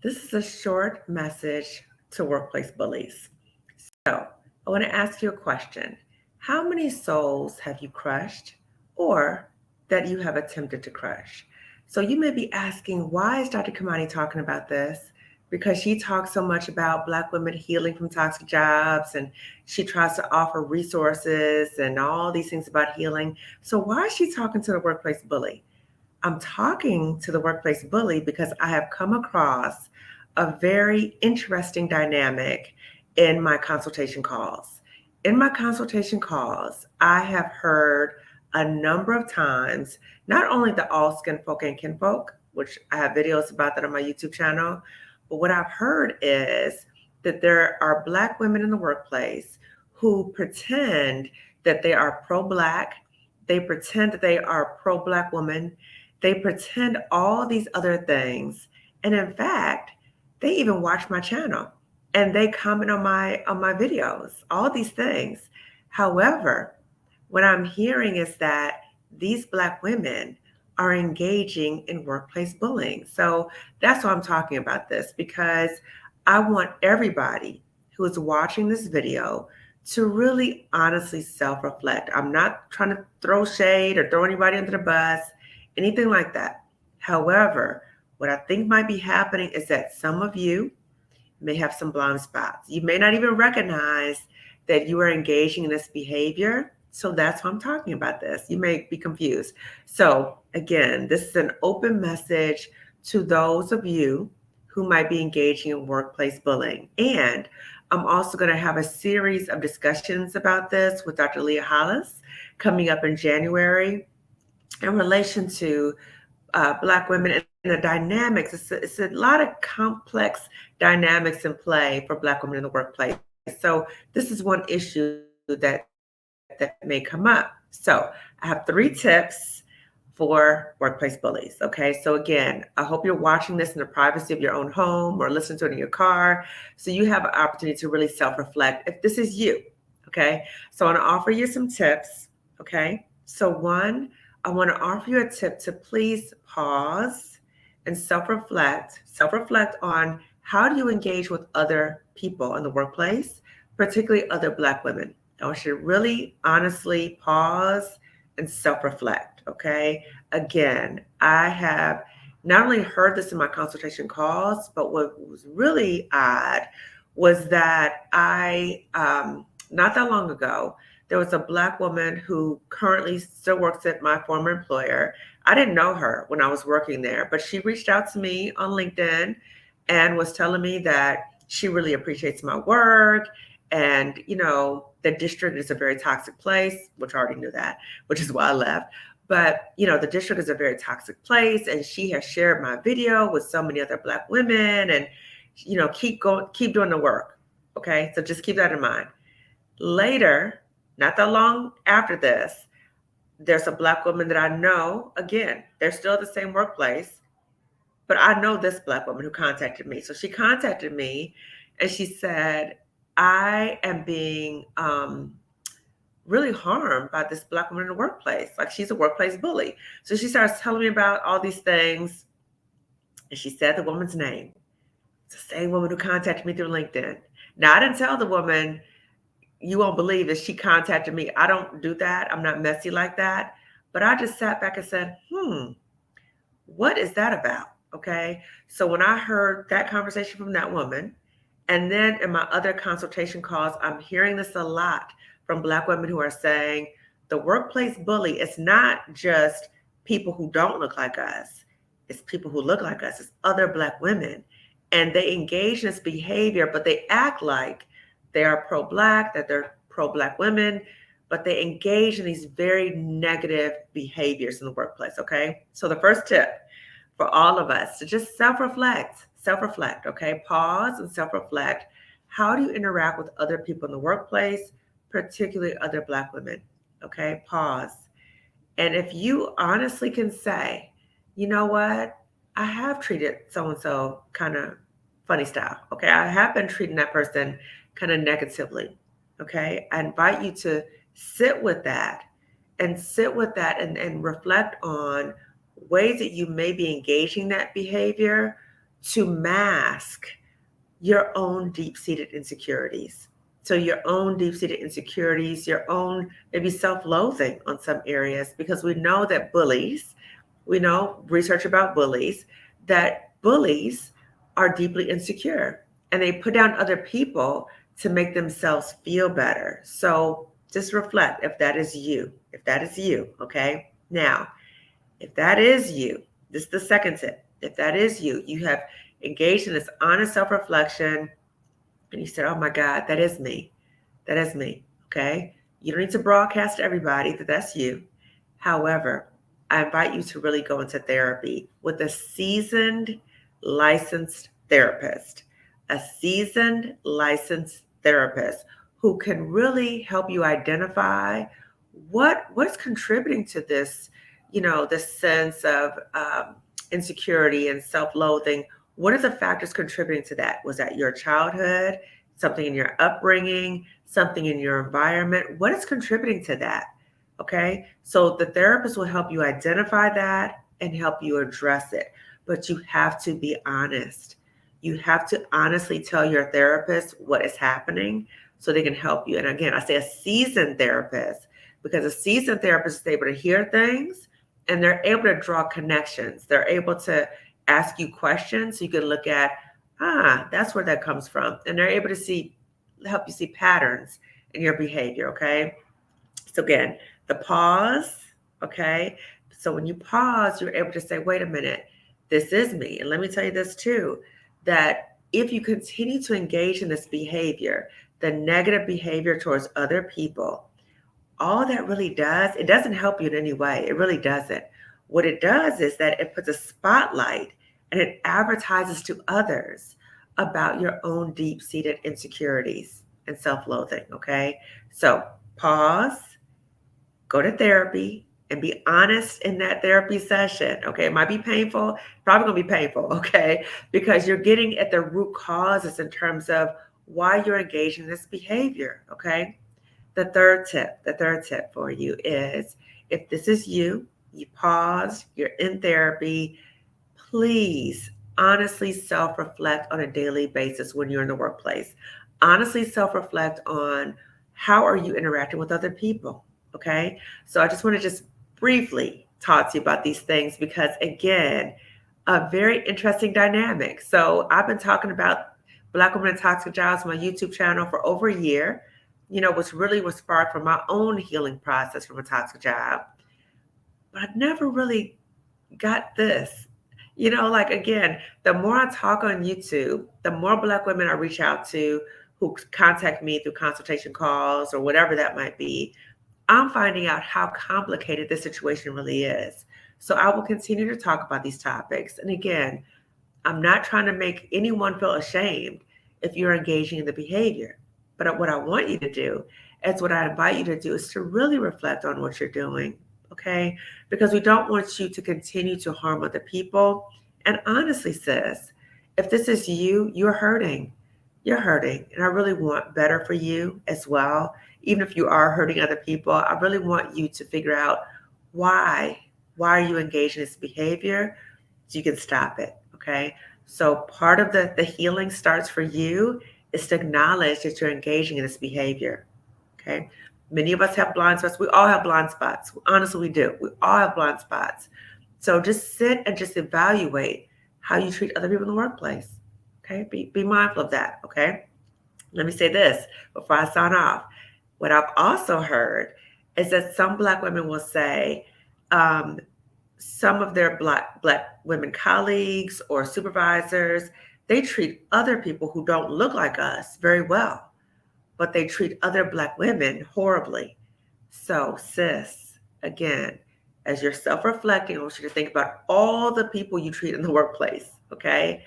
This is a short message to workplace bullies. So, I want to ask you a question. How many souls have you crushed or that you have attempted to crush? So, you may be asking, why is Dr. Kamani talking about this? Because she talks so much about Black women healing from toxic jobs and she tries to offer resources and all these things about healing. So, why is she talking to the workplace bully? I'm talking to the workplace bully because I have come across a very interesting dynamic in my consultation calls. In my consultation calls, I have heard a number of times, not only the all skin folk and kinfolk, which I have videos about that on my YouTube channel, but what I've heard is that there are Black women in the workplace who pretend that they are pro Black, they pretend that they are pro Black woman, they pretend all these other things. And in fact, they even watch my channel and they comment on my videos, all these things. However, what I'm hearing is that these Black women are engaging in workplace bullying. So that's why I'm talking about this, because I want everybody who is watching this video to really honestly self reflect. I'm not trying to throw shade or throw anybody under the bus, anything like that. However, what I think might be happening is that some of you may have some blind spots. You may not even recognize that you are engaging in this behavior. So that's why I'm talking about this. You may be confused. So again, this is an open message to those of you who might be engaging in workplace bullying. And I'm also going to have a series of discussions about this with Dr. Leah Hollis coming up in January in relation to Black women and the dynamics. It's a lot of complex dynamics in play for Black women in the workplace. So this is one issue that may come up. So I have 3 tips for workplace bullies. Okay, so again, I hope you're watching this in the privacy of your own home or listening to it in your car, so you have an opportunity to really self-reflect if this is you. Okay, so I want to offer you some tips. Okay, so one, I want to offer you a tip to please pause and self reflect on how do you engage with other people in the workplace, particularly other Black women. I want you to really honestly pause and self reflect. Okay. Again, I have not only heard this in my consultation calls, but what was really odd was that not that long ago, there was a Black woman who currently still works at my former employer. I didn't know her when I was working there, but she reached out to me on LinkedIn and was telling me that she really appreciates my work. And, the district is a very toxic place, which I already knew that, which is why I left. But, the district is a very toxic place. And she has shared my video with so many other Black women and, keep doing the work. Okay. So just keep that in mind. Later, not that long after this, there's a Black woman that I know. Again, they're still at the same workplace, but I know this Black woman who contacted me. So she contacted me and she said, I am being really harmed by this Black woman in the workplace. Like, she's a workplace bully. So she starts telling me about all these things. And she said the woman's name. It's the same woman who contacted me through LinkedIn. Now, I didn't tell the woman, you won't believe that she contacted me. I don't do that. I'm not messy like that. But I just sat back and said, what is that about? Okay. So when I heard that conversation from that woman, and then in my other consultation calls, I'm hearing this a lot from Black women who are saying the workplace bully is not just people who don't look like us. It's people who look like us. It's other Black women. And they engage in this behavior, but they act like they are pro-Black, that they're pro-Black women, but they engage in these very negative behaviors in the workplace, okay? So the first tip for all of us to just self-reflect, okay? Pause and self-reflect. How do you interact with other people in the workplace, particularly other Black women? Okay, pause. And if you honestly can say, you know what? I have treated so-and-so kind of funny style, okay? I have been treating that person kind of negatively, okay? I invite you to sit with that and reflect on ways that you may be engaging that behavior to mask your own deep-seated insecurities. So your own deep-seated insecurities, your own maybe self-loathing on some areas, because we know that bullies, we know research about bullies, that bullies are deeply insecure and they put down other people to make themselves feel better. So just reflect if that is you, okay? Now, if that is you, this is the second tip. If that is you, you have engaged in this honest self reflection and you said, oh my God, that is me. That is me. Okay. You don't need to broadcast to everybody that that's you. However, I invite you to really go into therapy with a seasoned, licensed therapist, who can really help you identify what's contributing to this, this sense of insecurity and self-loathing. What are the factors contributing to that? Was that your childhood, something in your upbringing, something in your environment? What is contributing to that? Okay, so the therapist will help you identify that and help you address it. But you have to be honest. You have to honestly tell your therapist what is happening so they can help you. And again, I say a seasoned therapist, because a seasoned therapist is able to hear things and they're able to draw connections. They're able to ask you questions so you can look at, that's where that comes from. And they're able to help you see patterns in your behavior, okay? So again, the pause, okay? So when you pause, you're able to say, wait a minute, this is me. And let me tell you this too, that if you continue to engage in this behavior, the negative behavior towards other people, all that really does, it doesn't help you in any way. It really doesn't. What it does is that it puts a spotlight and it advertises to others about your own deep-seated insecurities and self-loathing, okay? So pause, go to therapy, and be honest in that therapy session, okay? It might be painful, probably gonna be painful, okay? Because you're getting at the root causes in terms of why you're engaging in this behavior, okay? The third tip for you is, if this is you, you pause, you're in therapy, please honestly self-reflect on a daily basis when you're in the workplace. Honestly self-reflect on how are you interacting with other people, okay? So I just want to just briefly talk to you about these things because, again, a very interesting dynamic. So I've been talking about Black Women in Toxic Jobs on my YouTube channel for over a year, which really was sparked from my own healing process from a toxic job. But I've never really got this. Again, the more I talk on YouTube, the more Black women I reach out to who contact me through consultation calls or whatever that might be, I'm finding out how complicated this situation really is. So I will continue to talk about these topics. And again, I'm not trying to make anyone feel ashamed if you're engaging in the behavior. But what I want you to do, is what I invite you to do, is to really reflect on what you're doing, okay? Because we don't want you to continue to harm other people. And honestly, sis, if this is you, you're hurting. You're hurting. And I really want better for you as well. Even if you are hurting other people, I really want you to figure out why are you engaged in this behavior so you can stop it, okay? So part of the healing starts for you is to acknowledge that you're engaging in this behavior, okay? Many of us have blind spots. We all have blind spots. Honestly, we do. We all have blind spots. So just sit and just evaluate how you treat other people in the workplace, okay? Be mindful of that, okay? Let me say this before I sign off. What I've also heard is that some Black women will say some of their Black women colleagues or supervisors, they treat other people who don't look like us very well, but they treat other Black women horribly. So, sis, again, as you're self-reflecting, I want you to think about all the people you treat in the workplace, okay?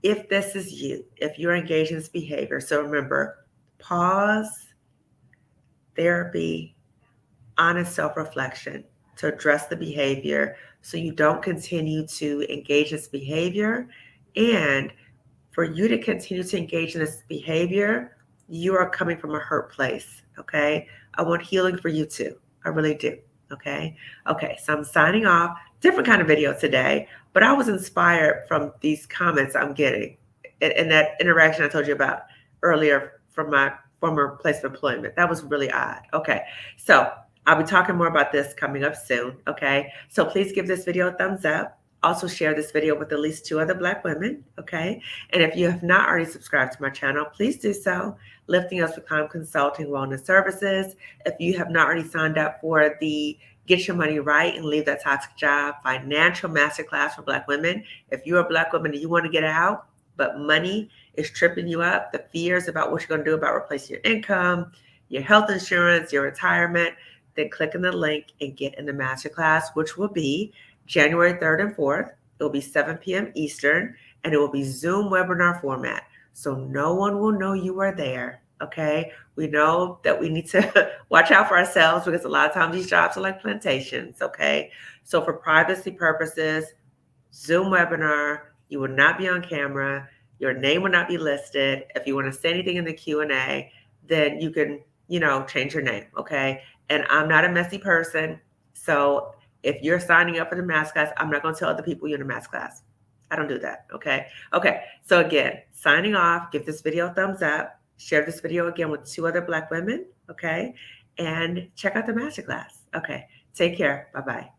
If this is you, if you're engaged in this behavior, so remember, pause, therapy, honest self-reflection to address the behavior so you don't continue to engage in this behavior. And for you to continue to engage in this behavior, you are coming from a hurt place, okay? I want healing for you too. I really do, okay? Okay, so I'm signing off. different kind of video today, but I was inspired from these comments I'm getting and that interaction I told you about earlier from my former place of employment. That was really odd. Okay, so I'll be talking more about this coming up soon. Okay, so please give this video a thumbs up. Also share this video with at least 2 other Black women. Okay, and if you have not already subscribed to my channel, please do so. Lifting Us with Time Consulting Wellness Services. If you have not already signed up for the Get Your Money Right and Leave That Toxic Job Financial Masterclass for Black women, if you're a Black woman and you want to get out, but money is tripping you up, the fears about what you're going to do about replacing your income, your health insurance, your retirement, then click on the link and get in the masterclass, which will be January 3rd and 4th. It will be 7 p.m. Eastern, and it will be Zoom webinar format. So no one will know you are there, okay? We know that we need to watch out for ourselves because a lot of times these jobs are like plantations, okay? So for privacy purposes, Zoom webinar, you will not be on camera. Your name will not be listed. If you want to say anything in the Q&A, then you can, change your name, okay? And I'm not a messy person. So if you're signing up for the masterclass, I'm not going to tell other people you're in the masterclass. I don't do that, okay? Okay, so again, signing off, give this video a thumbs up, share this video again with 2 other Black women, okay? And check out the masterclass. Okay, take care. Bye-bye.